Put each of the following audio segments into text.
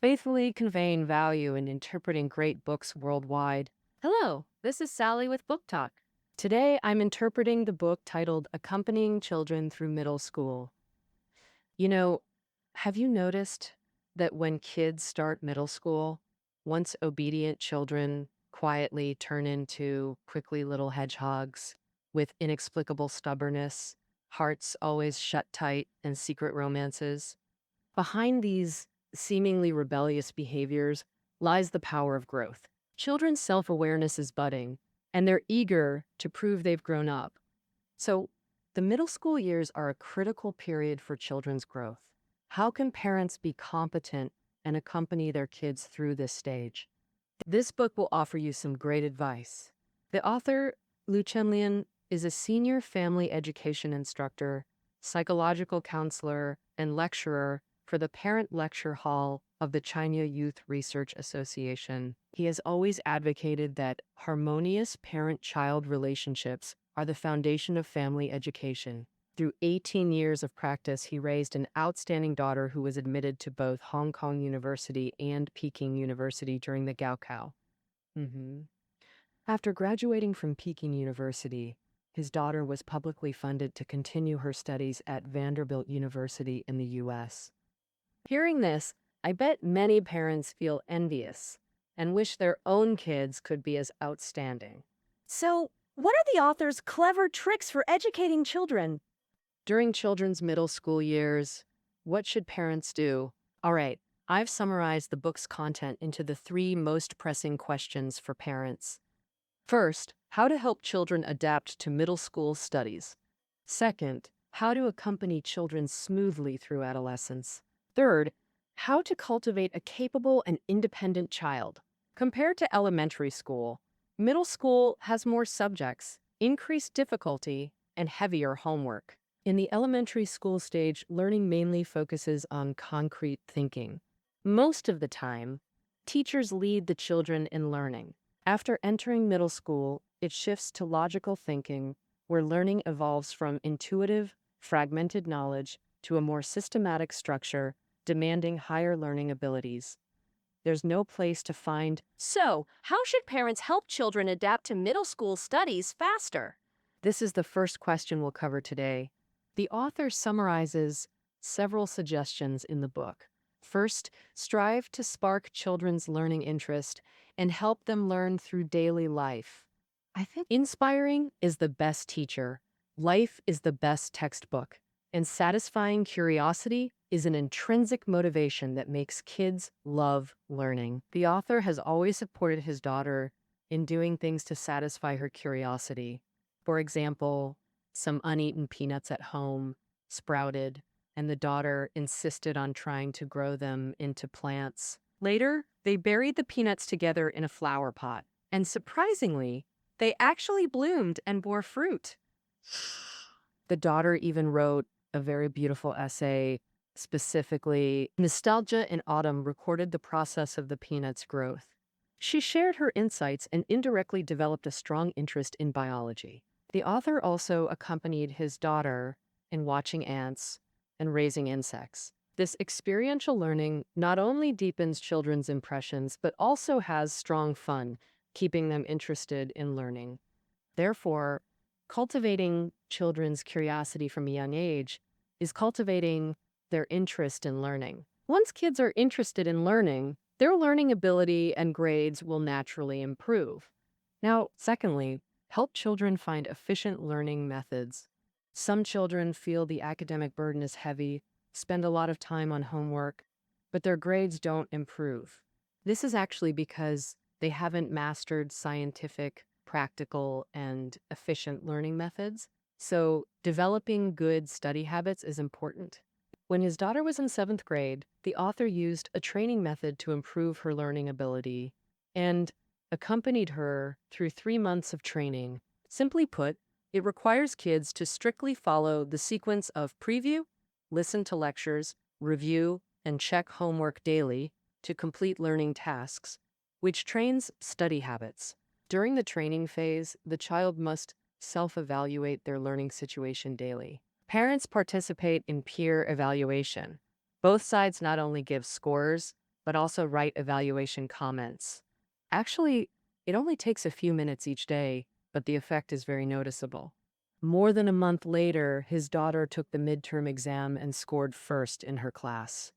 faithfully conveying value and interpreting great books worldwide. Hello, this is Sally with Book Talk. Today I'm interpreting the book titled Accompanying Children Through Middle School. You know, have you noticed that when kids start middle school, once obedient children quietly turn into quickly little hedgehogs with inexplicable stubbornness, hearts always shut tight, and secret romances? Behind these seemingly rebellious behaviors lies the power of growth. Children's self awareness is budding, and they're eager to prove they've grown up. So, the middle school years are a critical period for children's growth. How can parents be competent and accompany their kids through this stage? This book will offer you some great advice. The author, Lu Chenlian, is a senior family education instructor, psychological counselor, and lecturer for the Parent Lecture Hall of the China Youth Research Association. He has always advocated that harmonious parent-child relationships are the foundation of family education. Through 18 years of practice, he raised an outstanding daughter who was admitted to both Hong Kong University and Peking University during the Gaokao. Mhm. After graduating from Peking University, his daughter was publicly funded to continue her studies at Vanderbilt University in the US. Hearing this, I bet many parents feel envious and wish their own kids could be as outstanding. So, what are the author's clever tricks for educating children? During children's middle school years, what should parents do? All right, I've summarized the book's content into the three most pressing questions for parents. First, how to help children adapt to middle school studies. Second, how to accompany children smoothly through adolescence. Third, how to cultivate a capable and independent child. Compared to elementary school, middle school has more subjects, increased difficulty, and heavier homework. In the elementary school stage, learning mainly focuses on concrete thinking. Most of the time, teachers lead the children in learning. After entering middle school, it shifts to logical thinking, where learning evolves from intuitive, fragmented knowledge to a more systematic structure, demanding higher learning abilities. There's no place to find. So, how should parents help children adapt to middle school studies faster? This is the first question we'll cover today. The author summarizes several suggestions in the book. First, strive to spark children's learning interest and help them learn through daily life. I think inspiring is the best teacher, life is the best textbook, and satisfying curiosity is an intrinsic motivation that makes kids love learning. The author has always supported his daughter in doing things to satisfy her curiosity. For example, some uneaten peanuts at home sprouted, and the daughter insisted on trying to grow them into plants. Later, they buried the peanuts together in a flower pot, and surprisingly, they actually bloomed and bore fruit. The daughter even wrote a very beautiful essay, specifically, Nostalgia in Autumn recorded the process of the peanuts' growth. She shared her insights and indirectly developed a strong interest in biology. The author also accompanied his daughter in watching ants and raising insects. This experiential learning not only deepens children's impressions, but also has strong fun, keeping them interested in learning. Therefore, cultivating children's curiosity from a young age is cultivating their interest in learning. Once kids are interested in learning, their learning ability and grades will naturally improve. Now, secondly, help children find efficient learning methods. Some children feel the academic burden is heavy, spend a lot of time on homework, but their grades don't improve. This is actually because they haven't mastered scientific, practical, and efficient learning methods. So, developing good study habits is important. When his daughter was in seventh grade, the author used a training method to improve her learning ability and accompanied her through 3 months of training. Simply put, it requires kids to strictly follow the sequence of preview, listen to lectures, review, and check homework daily to complete learning tasks, which trains study habits. During the training phase, the child must self-evaluate their learning situation daily. Parents participate in peer evaluation. Both sides not only give scores, but also write evaluation comments. Actually, it only takes a few minutes each day, but the effect is very noticeable. More than a month later, his daughter took the midterm exam and scored first in her class.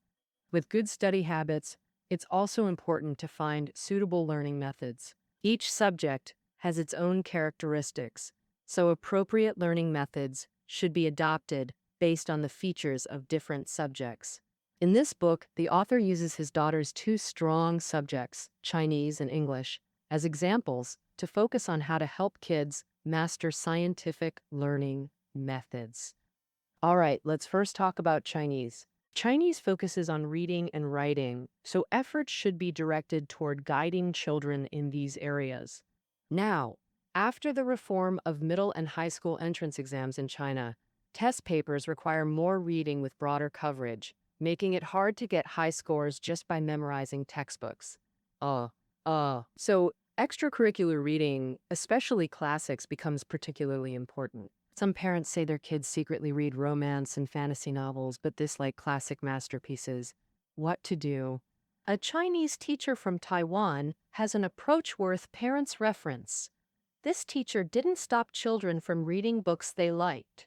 With good study habits, it's also important to find suitable learning methods. Each subject has its own characteristics, so appropriate learning methods should be adopted based on the features of different subjects. In this book, the author uses his daughter's two strong subjects, Chinese and English, as examples to focus on how to help kids master scientific learning methods. All right, let's first talk about Chinese. Chinese focuses on reading and writing, so efforts should be directed toward guiding children in these areas. Now, after the reform of middle and high school entrance exams in China, test papers require more reading with broader coverage, making it hard to get high scores just by memorizing textbooks. So extracurricular reading, especially classics, becomes particularly important. Some parents say their kids secretly read romance and fantasy novels, but dislike classic masterpieces. What to do? A Chinese teacher from Taiwan has an approach worth parents' reference. This teacher didn't stop children from reading books they liked,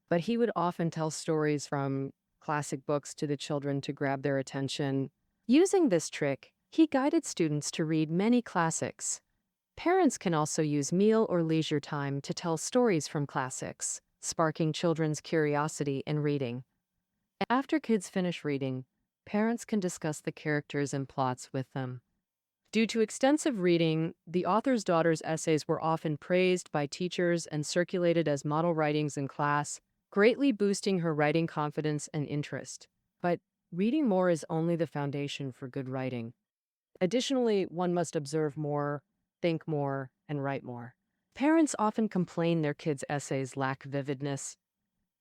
but he would often tell stories from classic books to the children to grab their attention. Using this trick, he guided students to read many classics. Parents can also use meal or leisure time to tell stories from classics, sparking children's curiosity in reading. After kids finish reading, parents can discuss the characters and plots with them. Due to extensive reading, the author's daughter's essays were often praised by teachers and circulated as model writings in class, greatly boosting her writing confidence and interest. But reading more is only the foundation for good writing. Additionally, one must observe more, think more, and write more. Parents often complain their kids' essays lack vividness.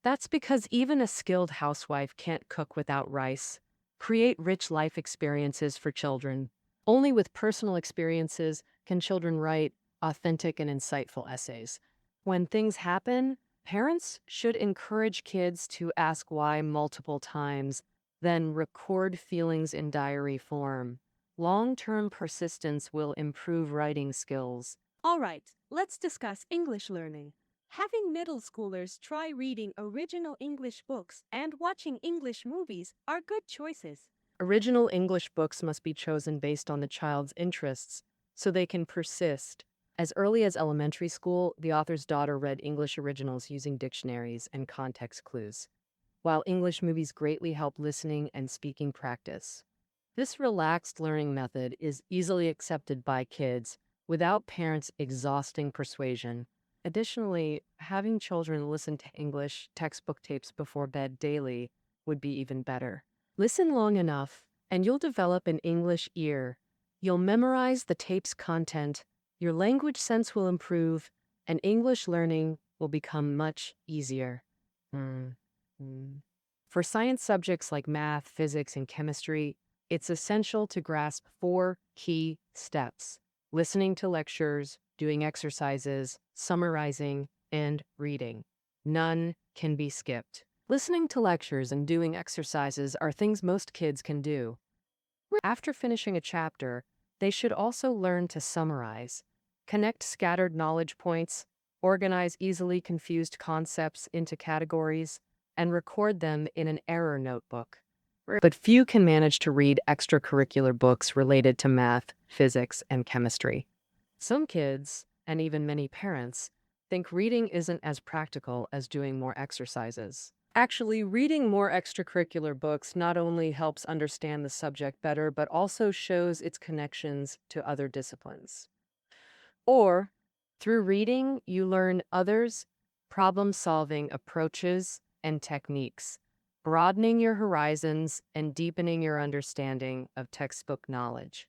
That's because even a skilled housewife can't cook without rice. Create rich life experiences for children. Only with personal experiences can children write authentic and insightful essays. When things happen, parents should encourage kids to ask why multiple times, then record feelings in diary form. Long-term persistence will improve writing skills. All right, let's discuss English learning. Having middle schoolers try reading original English books and watching English movies are good choices. Original English books must be chosen based on the child's interests so they can persist. As early as elementary school, the author's daughter read English originals using dictionaries and context clues, while English movies greatly help listening and speaking practice. This relaxed learning method is easily accepted by kids without parents exhausting persuasion. Additionally, having children listen to English textbook tapes before bed daily would be even better. Listen long enough, and you'll develop an English ear. You'll memorize the tape's content, your language sense will improve, and English learning will become much easier. Mm. Mm. For science subjects like math, physics, and chemistry, it's essential to grasp four key steps: listening to lectures, doing exercises, summarizing, and reading. None can be skipped. Listening to lectures and doing exercises are things most kids can do. After finishing a chapter, they should also learn to summarize, connect scattered knowledge points, organize easily confused concepts into categories, and record them in an error notebook. But few can manage to read extracurricular books related to math, physics, and chemistry. Some kids, and even many parents, think reading isn't as practical as doing more exercises. Actually, reading more extracurricular books not only helps understand the subject better, but also shows its connections to other disciplines. Or, through reading, you learn others' problem-solving approaches and techniques, broadening your horizons and deepening your understanding of textbook knowledge.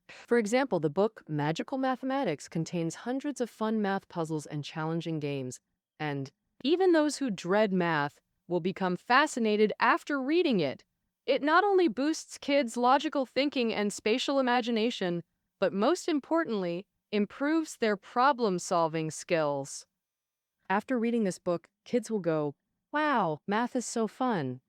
For example, the book Magical Mathematics contains hundreds of fun math puzzles and challenging games, and even those who dread math will become fascinated after reading it. It not only boosts kids' logical thinking and spatial imagination, but most importantly, improves their problem-solving skills. After reading this book, kids will go, "Wow, math is so fun."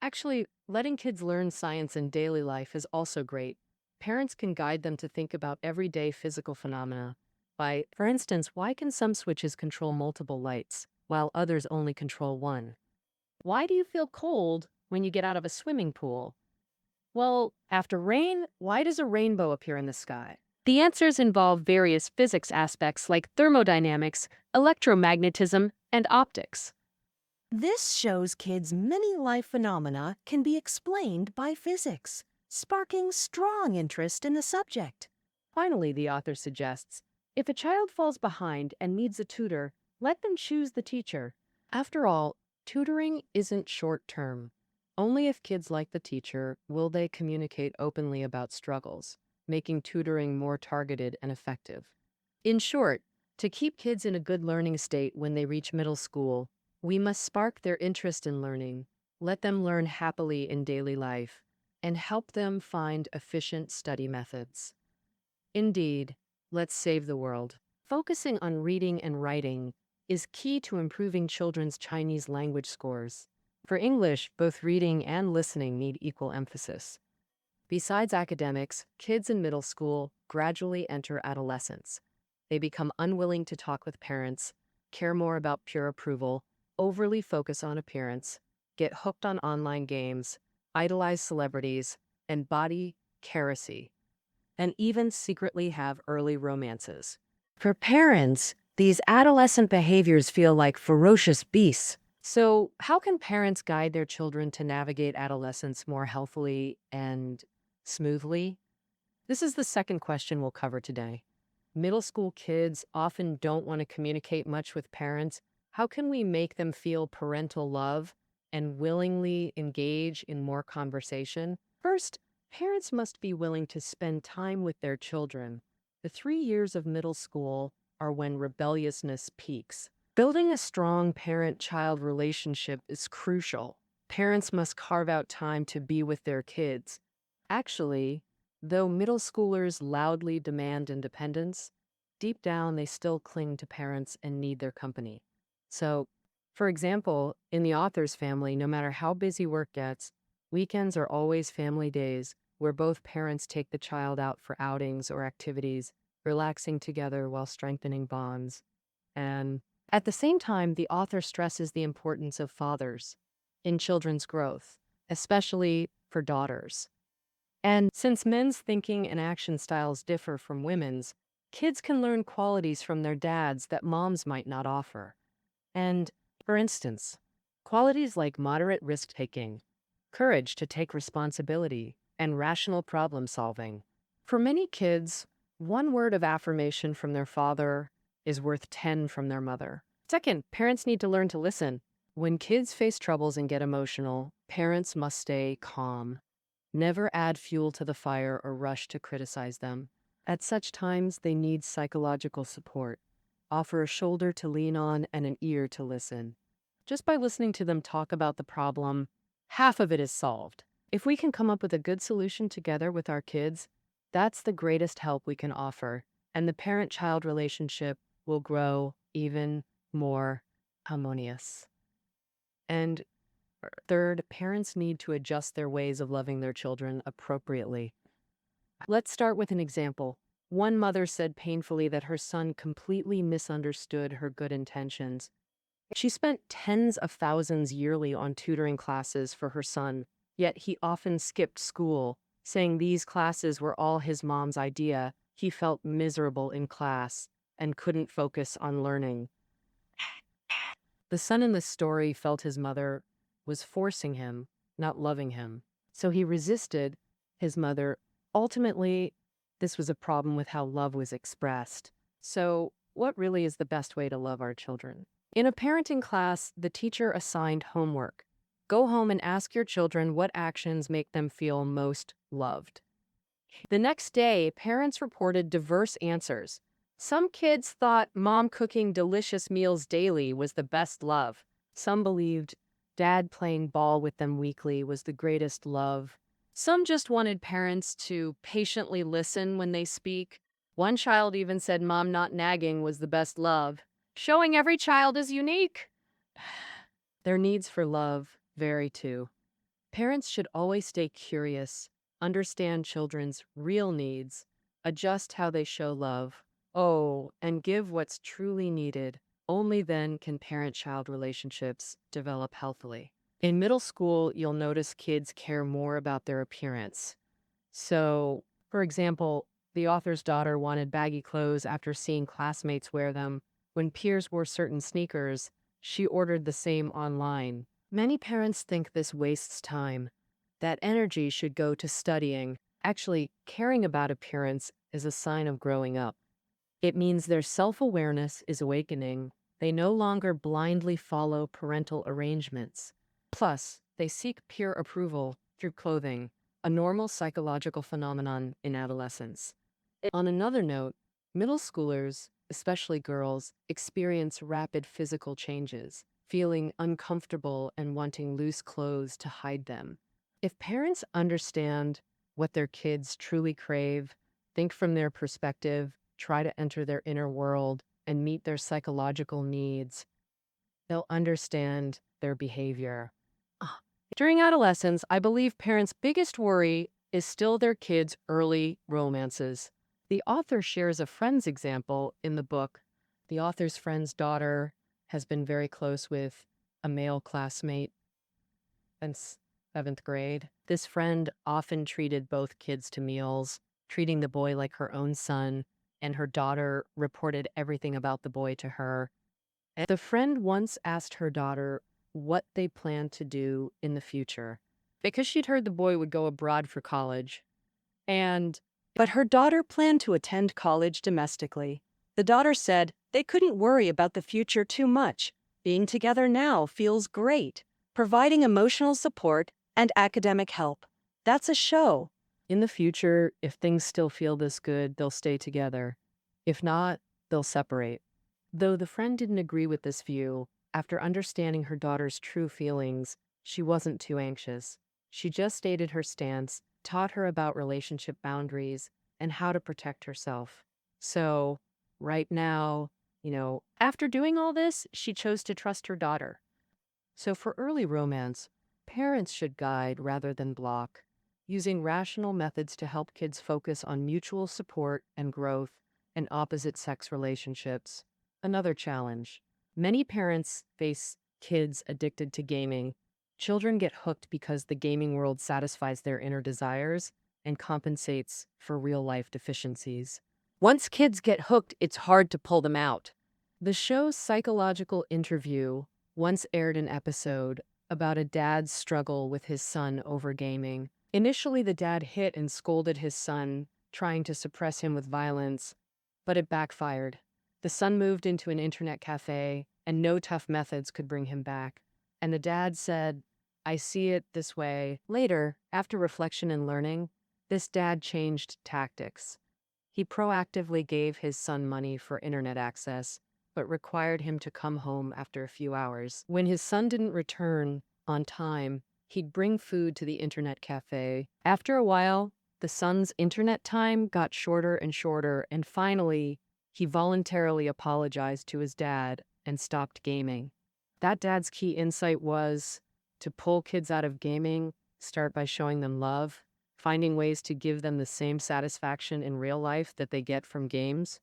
Actually, letting kids learn science in daily life is also great. Parents can guide them to think about everyday physical phenomena. For instance, why can some switches control multiple lights, while others only control one? Why do you feel cold when you get out of a swimming pool? Well, after rain, why does a rainbow appear in the sky? The answers involve various physics aspects like thermodynamics, electromagnetism, and optics. This shows kids many life phenomena can be explained by physics, sparking strong interest in the subject. Finally, the author suggests, if a child falls behind and needs a tutor, let them choose the teacher. After all, tutoring isn't short term. Only if kids like the teacher will they communicate openly about struggles, making tutoring more targeted and effective. In short, to keep kids in a good learning state when they reach middle school, we must spark their interest in learning, let them learn happily in daily life, and help them find efficient study methods. Indeed, let's save the world. Focusing on reading and writing is key to improving children's Chinese language scores. For English, both reading and listening need equal emphasis. Besides academics, kids in middle school gradually enter adolescence. They become unwilling to talk with parents, care more about peer approval, overly focus on appearance, get hooked on online games, idolize celebrities, and body curacy, and even secretly have early romances. For parents, these adolescent behaviors feel like ferocious beasts. So, how can parents guide their children to navigate adolescence more healthily and smoothly? This is the second question we'll cover today. Middle school kids often don't want to communicate much with parents. How can we make them feel parental love and willingly engage in more conversation? First, parents must be willing to spend time with their children. The 3 years of middle school are when rebelliousness peaks. Building a strong parent child relationship is crucial. Parents must carve out time to be with their kids. Actually, though middle schoolers loudly demand independence, deep down they still cling to parents and need their company. So, for example, in the author's family, no matter how busy work gets, weekends are always family days where both parents take the child out for outings or activities, relaxing together while strengthening bonds. And at the same time, the author stresses the importance of fathers in children's growth, especially for daughters. And since men's thinking and action styles differ from women's, kids can learn qualities from their dads that moms might not offer. And, for instance, qualities like moderate risk taking, courage to take responsibility, and rational problem solving. For many kids, one word of affirmation from their father is worth 10 from their mother. Second, parents need to learn to listen. When kids face troubles and get emotional, parents must stay calm. Never add fuel to the fire or rush to criticize them. At such times, they need psychological support. Offer a shoulder to lean on and an ear to listen. Just by listening to them talk about the problem, half of it is solved. If we can come up with a good solution together with our kids, that's the greatest help we can offer, and the parent-child relationship will grow even more harmonious. And third, parents need to adjust their ways of loving their children appropriately. Let's start with an example. One mother said painfully that her son completely misunderstood her good intentions. She spent tens of thousands yearly on tutoring classes for her son, yet he often skipped school, saying these classes were all his mom's idea. He felt miserable in class and couldn't focus on learning. The son in the story felt his mother was forcing him, not loving him. So he resisted his mother. Ultimately, this was a problem with how love was expressed. So, what really is the best way to love our children? In a parenting class, the teacher assigned homework. Go home and ask your children what actions make them feel most loved. The next day, parents reported diverse answers. Some kids thought mom cooking delicious meals daily was the best love. Some believed dad playing ball with them weekly was the greatest love. Some just wanted parents to patiently listen when they speak. One child even said mom not nagging was the best love, showing every child is unique. Their needs for love vary too. Parents should always stay curious, understand children's real needs, adjust how they show love, and give what's truly needed. Only then can parent-child relationships develop healthily. In middle school, you'll notice kids care more about their appearance. So, for example, the author's daughter wanted baggy clothes after seeing classmates wear them. When peers wore certain sneakers, she ordered the same online. Many parents think this wastes time. That energy should go to studying. Actually, caring about appearance is a sign of growing up. It means their self-awareness is awakening. They no longer blindly follow parental arrangements. Plus, they seek peer approval through clothing, a normal psychological phenomenon in adolescence. On another note, middle schoolers, especially girls, experience rapid physical changes, feeling uncomfortable and wanting loose clothes to hide them. If parents understand what their kids truly crave, think from their perspective, try to enter their inner world, and meet their psychological needs, they'll understand their behavior. During adolescence, I believe parents' biggest worry is still their kids' early romances. The author shares a friend's example in the book. The author's friend's daughter has been very close with a male classmate since seventh grade. This friend often treated both kids to meals, treating the boy like her own son, and her daughter reported everything about the boy to her. And the friend once asked her daughter what they planned to do in the future because she'd heard the boy would go abroad for college. And but her daughter planned to attend college domestically. The daughter said they couldn't worry about the future too much. Being together now feels great, providing emotional support and academic help. That's a show. In the future, if things still feel this good, they'll stay together. If not, they'll separate. Though the friend didn't agree with this view, after understanding her daughter's true feelings, she wasn't too anxious. She just stated her stance, taught her about relationship boundaries, and how to protect herself. So, right now, after doing all this, she chose to trust her daughter. So, for early romance, parents should guide rather than block, using rational methods to help kids focus on mutual support and growth in opposite sex relationships. Another challenge. Many parents face kids addicted to gaming. Children get hooked because the gaming world satisfies their inner desires and compensates for real life deficiencies. Once kids get hooked, it's hard to pull them out. The show's psychological interview once aired an episode about a dad's struggle with his son over gaming. Initially, the dad hit and scolded his son, trying to suppress him with violence, but it backfired. The son moved into an internet cafe, and no tough methods could bring him back. And the dad said, I see it this way. Later, after reflection and learning, this dad changed tactics. He proactively gave his son money for internet access, but required him to come home after a few hours. When his son didn't return on time, he'd bring food to the internet cafe. After a while, the son's internet time got shorter and shorter, and finally, he voluntarily apologized to his dad and stopped gaming. That dad's key insight was to pull kids out of gaming, start by showing them love, finding ways to give them the same satisfaction in real life that they get from games.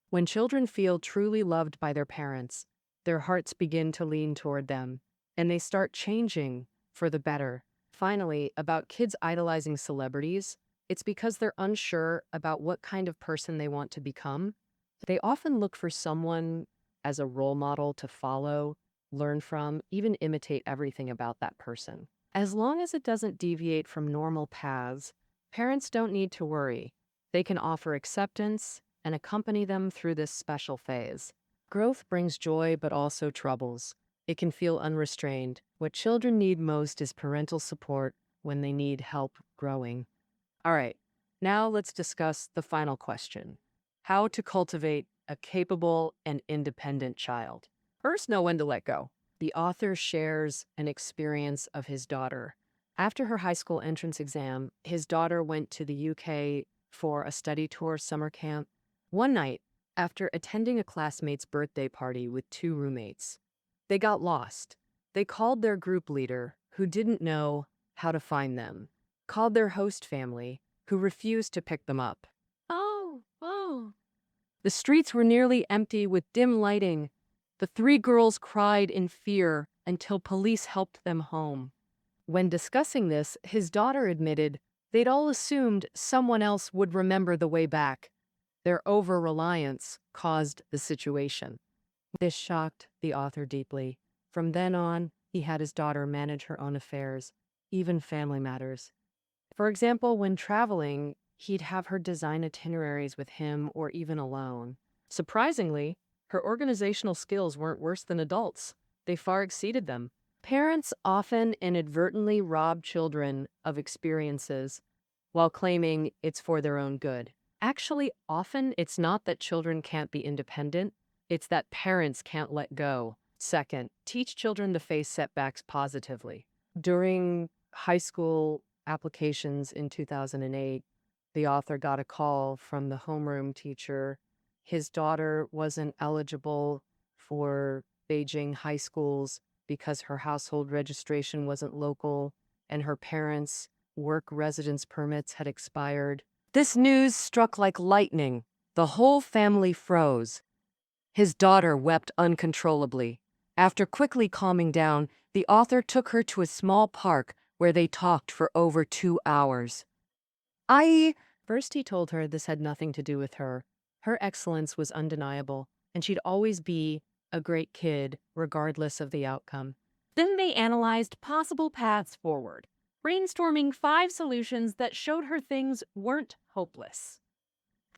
When children feel truly loved by their parents, their hearts begin to lean toward them, and they start changing for the better. Finally, about kids idolizing celebrities, it's because they're unsure about what kind of person they want to become. They often look for someone as a role model to follow, learn from, even imitate everything about that person. As long as it doesn't deviate from normal paths, parents don't need to worry. They can offer acceptance and accompany them through this special phase. Growth brings joy but also troubles. It can feel unrestrained. What children need most is parental support when they need help growing. All right, now let's discuss the final question. How to cultivate a capable and independent child. First, know when to let go. The author shares an experience of his daughter. After her high school entrance exam, his daughter went to the UK for a study tour summer camp. One night, after attending a classmate's birthday party with two roommates, they got lost. They called their group leader, who didn't know how to find them, called their host family, who refused to pick them up. Oh. The streets were nearly empty with dim lighting. The three girls cried in fear until police helped them home. When discussing this, his daughter admitted they'd all assumed someone else would remember the way back. Their over-reliance caused the situation. This shocked the author deeply. From then on, he had his daughter manage her own affairs, even family matters. For example, when traveling, he'd have her design itineraries with him or even alone. Surprisingly, her organizational skills weren't worse than adults. They far exceeded them. Parents often inadvertently rob children of experiences while claiming it's for their own good. Actually, often it's not that children can't be independent, it's that parents can't let go. Second, teach children to face setbacks positively. During high school applications in 2008, the author got a call from the homeroom teacher. His daughter wasn't eligible for Beijing high schools because her household registration wasn't local and her parents' work residence permits had expired. This news struck like lightning. The whole family froze. His daughter wept uncontrollably. After quickly calming down, the author took her to a small park where they talked for over 2 hours. First he told her this had nothing to do with her. Her excellence was undeniable, and she'd always be a great kid, regardless of the outcome. Then they analyzed possible paths forward, brainstorming 5 solutions that showed her things weren't hopeless.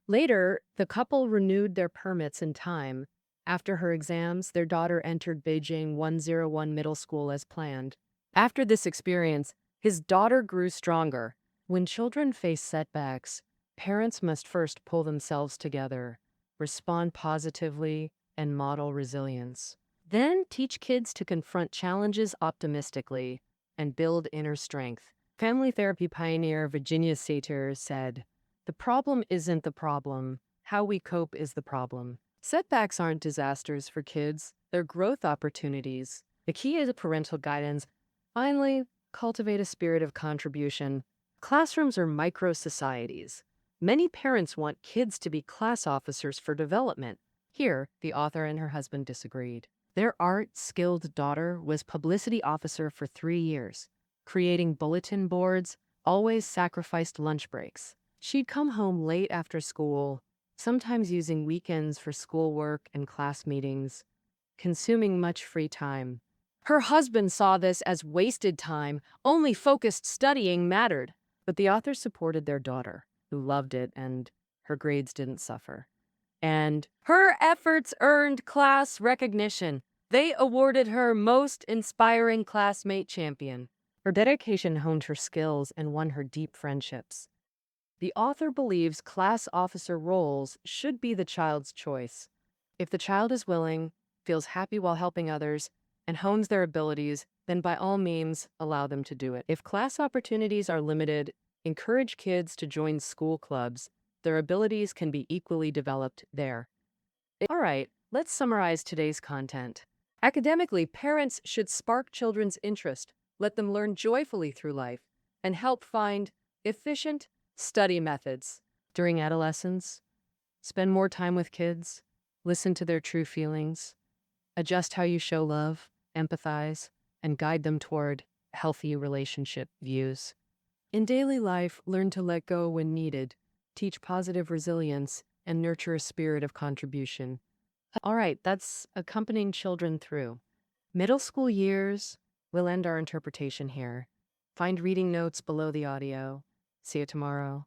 Later, the couple renewed their permits in time. After her exams, their daughter entered Beijing 101 Middle School as planned. After this experience, his daughter grew stronger. When children face setbacks, parents must first pull themselves together, respond positively, and model resilience. Then teach kids to confront challenges optimistically and build inner strength. Family therapy pioneer Virginia Satir said, "The problem isn't the problem. How we cope is the problem." Setbacks aren't disasters for kids, they're growth opportunities. The key is parental guidance. Finally, cultivate a spirit of contribution. Classrooms are micro-societies. Many parents want kids to be class officers for development. Here, the author and her husband disagreed. Their art-skilled daughter was publicity officer for 3 years, creating bulletin boards, always sacrificed lunch breaks. She'd come home late after school, sometimes using weekends for schoolwork and class meetings, consuming much free time. Her husband saw this as wasted time, only focused studying mattered. But the author supported their daughter, who loved it, and her grades didn't suffer. And her efforts earned class recognition. They awarded her Most Inspiring Classmate Champion. Her dedication honed her skills and won her deep friendships. The author believes class officer roles should be the child's choice. If the child is willing, feels happy while helping others, and hones their abilities, then by all means, allow them to do it. If class opportunities are limited, encourage kids to join school clubs. Their abilities can be equally developed there. All right, let's summarize today's content. Academically, parents should spark children's interest, let them learn joyfully through life, and help find efficient study methods. During adolescence, spend more time with kids, listen to their true feelings, adjust how you show love, empathize, and guide them toward healthy relationship views. In daily life, learn to let go when needed, teach positive resilience, and nurture a spirit of contribution. All right, that's accompanying children through middle school years. We'll end our interpretation here. Find reading notes below the audio. See you tomorrow.